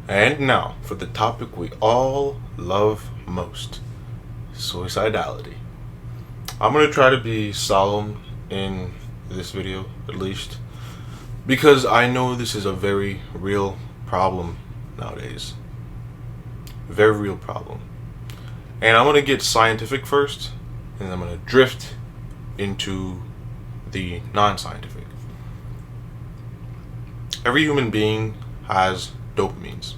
And now for the topic we all love most, suicidality. I'm going to try to be solemn in this video, at least, because I know this is a very real problem nowadays. Very real problem. And I'm going to get scientific first, and then I'm going to drift into the non-scientific. Every human being has dopamines.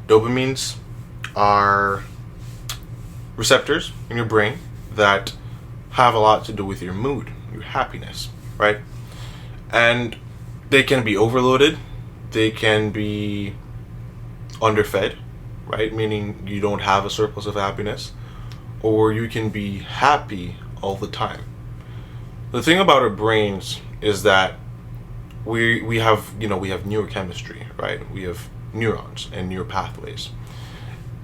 Dopamines are receptors in your brain that have a lot to do with your mood, your happiness, right? And they can be overloaded, they can be underfed, right? Meaning you don't have a surplus of happiness, or you can be happy all the time. The thing about our brains is that we have neurochemistry, right? We have neurons and neural pathways.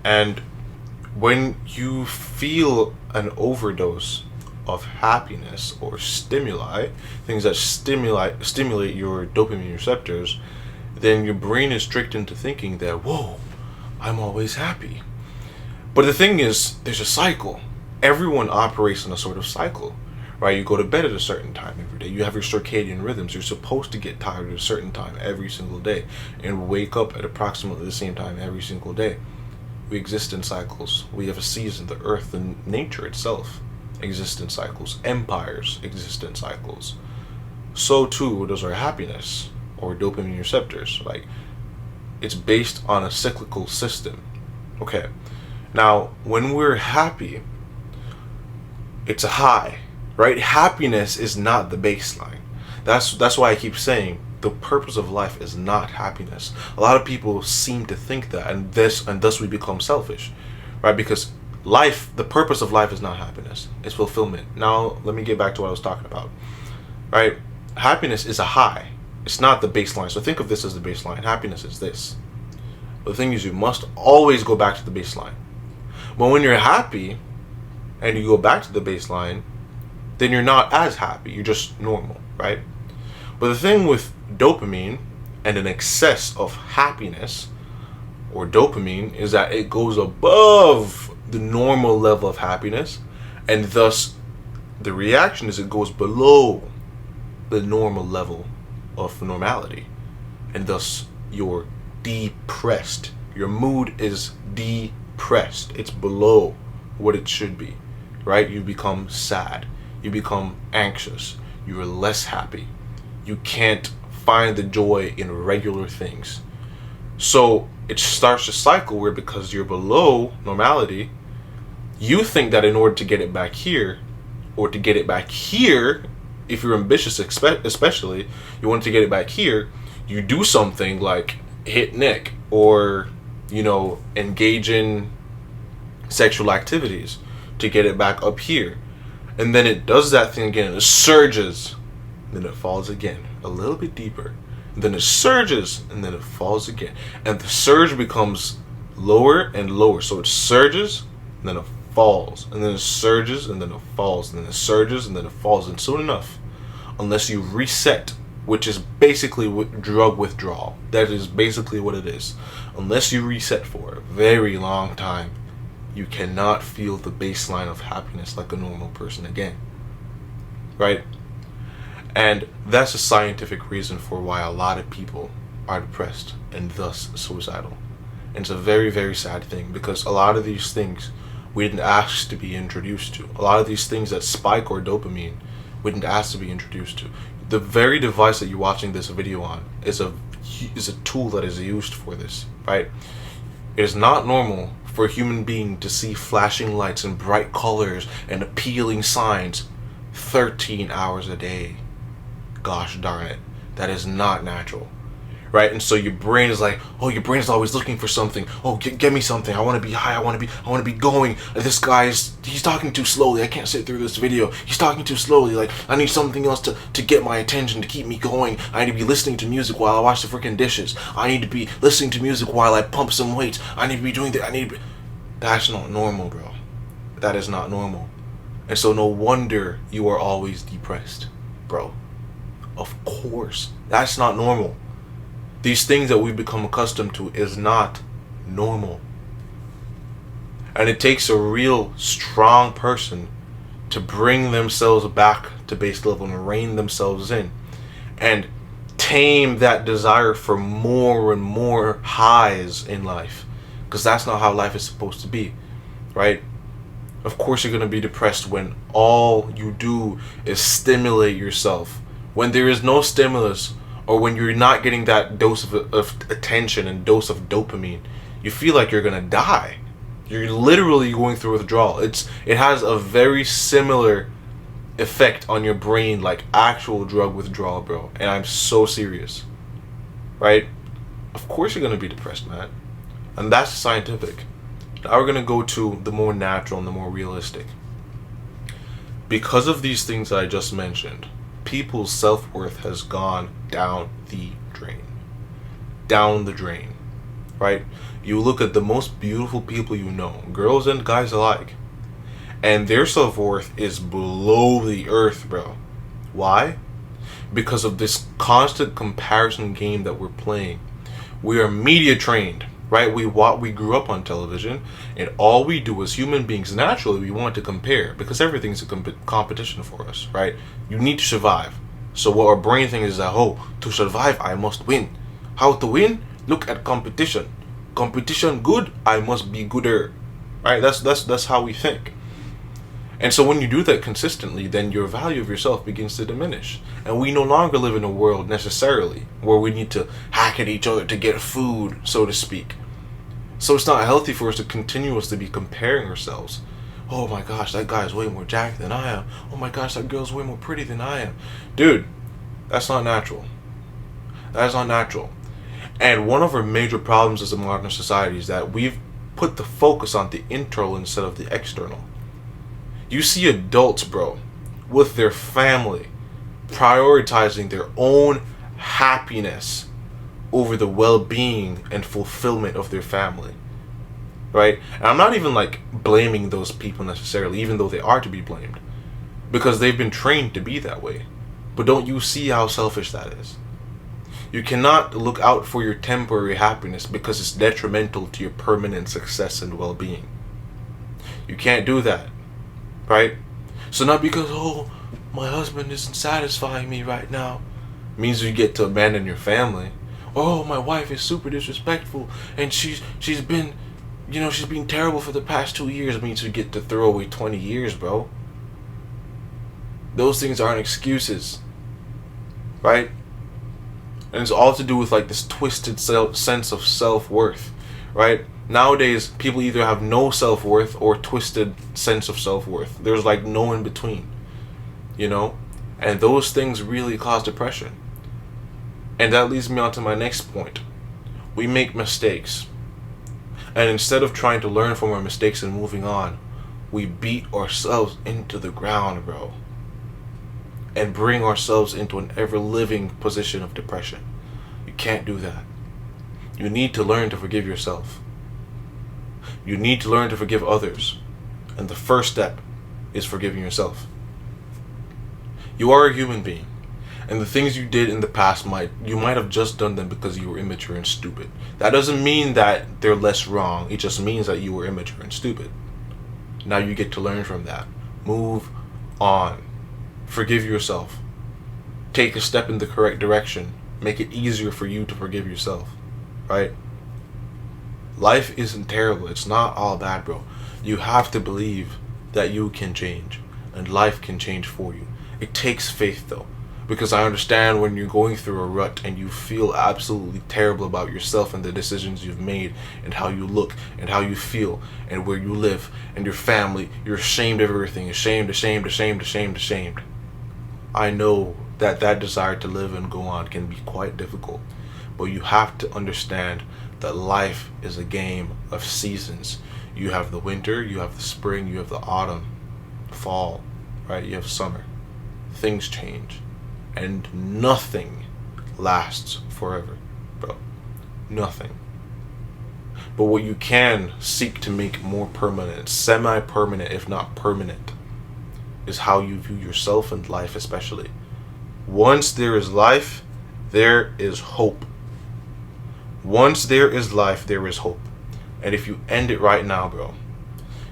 And when you feel an overdose of happiness or stimuli, things that stimulate your dopamine receptors, then your brain is tricked into thinking that, whoa, I'm always happy. But the thing is, there's a cycle. Everyone operates in a sort of cycle, right? You go to bed at a certain time every day. You have your circadian rhythms. You're supposed to get tired at a certain time every single day and wake up at approximately the same time every single day. We exist in cycles. We have a season. The earth and nature itself exist in cycles. Empires exist in cycles. So too does our happiness or dopamine receptors. Like, it's based on a cyclical system. Okay. Now, when we're happy, it's a high, right? Happiness is not the baseline. That's why I keep saying the purpose of life is not happiness. A lot of people seem to think that, and thus we become selfish, right? Because the purpose of life is not happiness, it's fulfillment. Now, let me get back to what I was talking about, right? Happiness is a high. It's not the baseline. So think of this as the baseline. Happiness is this. The thing is, you must always go back to the baseline. But when you're happy and you go back to the baseline, then you're not as happy. You're just normal, right? But the thing with dopamine and an excess of happiness or dopamine is that it goes above the normal level of happiness, and thus the reaction is it goes below the normal level of normality, and thus you're depressed. Your mood is depressed. It's below what it should be, right? You become sad. You become anxious. You're less happy. You can't find the joy in regular things. So it starts a cycle where, because you're below normality, you think that in order to get it back here, or to get it back here, if you're ambitious especially, you want to get it back here, you do something like hit Nick, or, engage in sexual activities to get it back up here. And then it does that thing again, and it surges, then it falls again, a little bit deeper. And then it surges, and then it falls again. And the surge becomes lower and lower. So it surges, and then it falls. And then it surges, and then it falls. And then it surges, and then it falls. And soon enough, unless you reset, which is basically drug withdrawal. That is basically what it is. Unless you reset for a very long time, you cannot feel the baseline of happiness like a normal person again, right? And that's a scientific reason for why a lot of people are depressed and thus suicidal. And it's a very, very sad thing, because a lot of these things we didn't ask to be introduced to. A lot of these things that spike our dopamine, we didn't ask to be introduced to. The very device that you're watching this video on is a tool that is used for this, right? It is not normal for a human being to see flashing lights and bright colors and appealing signs 13 hours a day. Gosh darn it. That is not natural. Right? And so your brain is like, oh, your brain is always looking for something. Oh, get me something. I want to be high. I want to be going. This he's talking too slowly. I can't sit through this video. He's talking too slowly. Like, I need something else to get my attention, to keep me going. I need to be listening to music while I wash the freaking dishes. I need to be listening to music while I pump some weights. I need to be doing that. That's not normal, bro. That is not normal. And so no wonder you are always depressed, bro. Of course. That's not normal. These things that we've become accustomed to is not normal. And it takes a real strong person to bring themselves back to base level and rein themselves in and tame that desire for more and more highs in life, because that's not how life is supposed to be, right? Of course you're going to be depressed when all you do is stimulate yourself. When there is no stimulus, or when you're not getting that dose of attention and dose of dopamine, you feel like you're going to die. You're literally going through withdrawal. It has a very similar effect on your brain like actual drug withdrawal, bro. And I'm so serious. Right? Of course you're going to be depressed, man. And that's scientific. Now we're going to go to the more natural and the more realistic. Because of these things that I just mentioned, people's self-worth has gone down the drain. Down the drain. Right? You look at the most beautiful people you know, girls and guys alike, and their self-worth is below the earth, bro. Why? Because of this constant comparison game that we're playing. We are media trained, right? We grew up on television, and all we do as human beings, naturally, we want to compare, because everything's a competition for us, right? You need to survive. So what our brain thinks is that, oh, to survive, I must win. How to win? Look at competition. Competition good, I must be gooder, right? That's how we think. And so when you do that consistently, then your value of yourself begins to diminish. And we no longer live in a world necessarily where we need to hack at each other to get food, so to speak. So it's not healthy for us to continuously be comparing ourselves. Oh my gosh, that guy's way more jacked than I am. Oh my gosh, that girl's way more pretty than I am. Dude, that's not natural. That's not natural. And one of our major problems as a modern society is that we've put the focus on the internal instead of the external. You see adults, bro, with their family, prioritizing their own happiness over the well-being and fulfillment of their family, right? And I'm not even like blaming those people necessarily, even though they are to be blamed, because they've been trained to be that way. But don't you see how selfish that is? You cannot look out for your temporary happiness because it's detrimental to your permanent success and well-being. You can't do that, right? So not because, oh, my husband isn't satisfying me right now, means you get to abandon your family. Oh, my wife is super disrespectful and she's been, she's been terrible for the past 2 years, means you get to throw away 20 years, bro. Those things aren't excuses, right? And it's all to do with like this twisted sense of self-worth, right? Nowadays, people either have no self-worth or twisted sense of self-worth. There's like no in between, And those things really cause depression. And that leads me on to my next point. We make mistakes. And instead of trying to learn from our mistakes and moving on, we beat ourselves into the ground, bro. And bring ourselves into an ever-living position of depression. You can't do that. You need to learn to forgive yourself. You need to learn to forgive others. And the first step is forgiving yourself. You are a human being. And the things you did in the past you might have just done them because you were immature and stupid. That doesn't mean that they're less wrong. It just means that you were immature and stupid. Now you get to learn from that. Move on. Forgive yourself. Take a step in the correct direction. Make it easier for you to forgive yourself. Right? Life isn't terrible. It's not all bad, bro. You have to believe that you can change. And life can change for you. It takes faith, though. Because I understand when you're going through a rut and you feel absolutely terrible about yourself and the decisions you've made and how you look and how you feel and where you live and your family, you're ashamed of everything. Ashamed. I know that desire to live and go on can be quite difficult, but you have to understand that life is a game of seasons. You have the winter, you have the spring, you have the autumn, fall, right? You have summer. Things change, and nothing lasts forever, bro. Nothing. But what you can seek to make more permanent, semi-permanent, if not permanent, is how you view yourself and life especially. Once there is life, there is hope. Once there is life, there is hope. And if you end it right now, bro,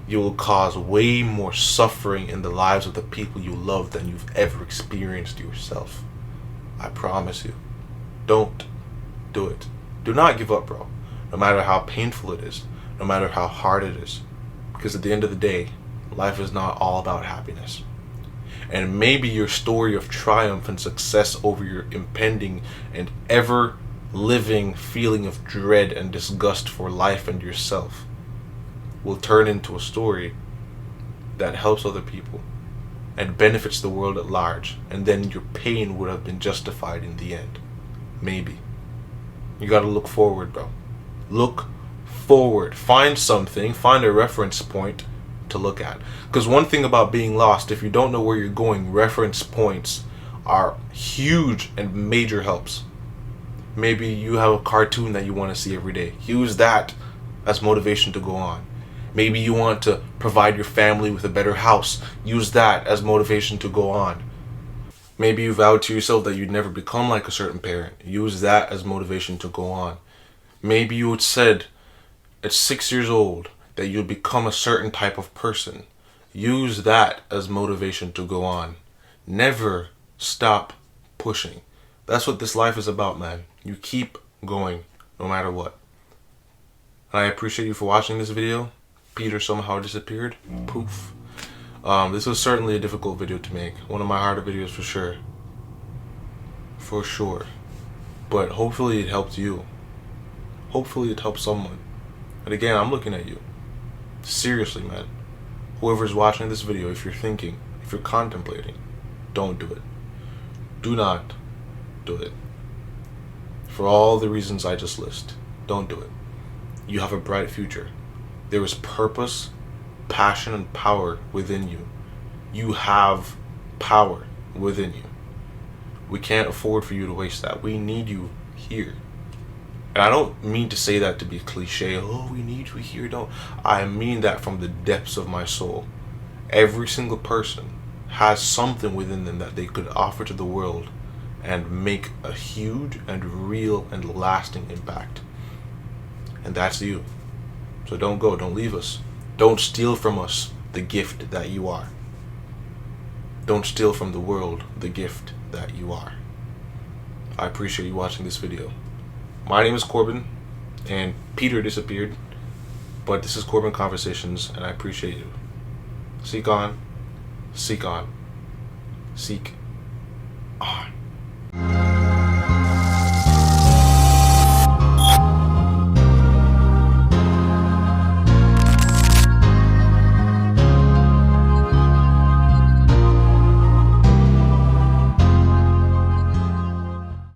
you will cause way more suffering in the lives of the people you love than you've ever experienced yourself. I promise you. Don't do it. Do not give up, bro. No matter how painful it is, no matter how hard it is. Because at the end of the day, life is not all about happiness. And maybe your story of triumph and success over your impending and ever living feeling of dread and disgust for life and yourself will turn into a story that helps other people and benefits the world at large, and then your pain would have been justified in the end. Maybe. You gotta look forward, bro. Look forward. Find something, find a reference point to look at. Because one thing about being lost, if you don't know where you're going, reference points are huge and major helps. Maybe you have a cartoon that you want to see every day. Use that as motivation to go on. Maybe you want to provide your family with a better house. Use that as motivation to go on. Maybe you vowed to yourself that you'd never become like a certain parent. Use that as motivation to go on. Maybe you had said at 6 years old that you'd become a certain type of person. Use that as motivation to go on. Never stop pushing. That's what this life is about, man. You keep going no matter what. And I appreciate you for watching this video. Peter somehow disappeared. Poof. This was certainly a difficult video to make. One of my harder videos for sure. For sure. But hopefully it helped you. Hopefully it helped someone. And again, I'm looking at you. Seriously, man. Whoever's watching this video, if you're thinking, if you're contemplating, don't do it. Do not do it. For all the reasons I just list, don't do it. You have a bright future. There is purpose, passion, and power within you. You have power within you. We can't afford for you to waste that. We need you here. And I don't mean to say that to be cliche. Oh, we need you here. Don't. I mean that from the depths of my soul. Every single person has something within them that they could offer to the world and make a huge and real and lasting impact. And that's you. So don't go, don't leave us. Don't steal from us the gift that you are. Don't steal from the world the gift that you are. I appreciate you watching this video. My name is Corban, and Peter disappeared, but this is Corban Conversations, and I appreciate you. Seek on, seek on, seek on.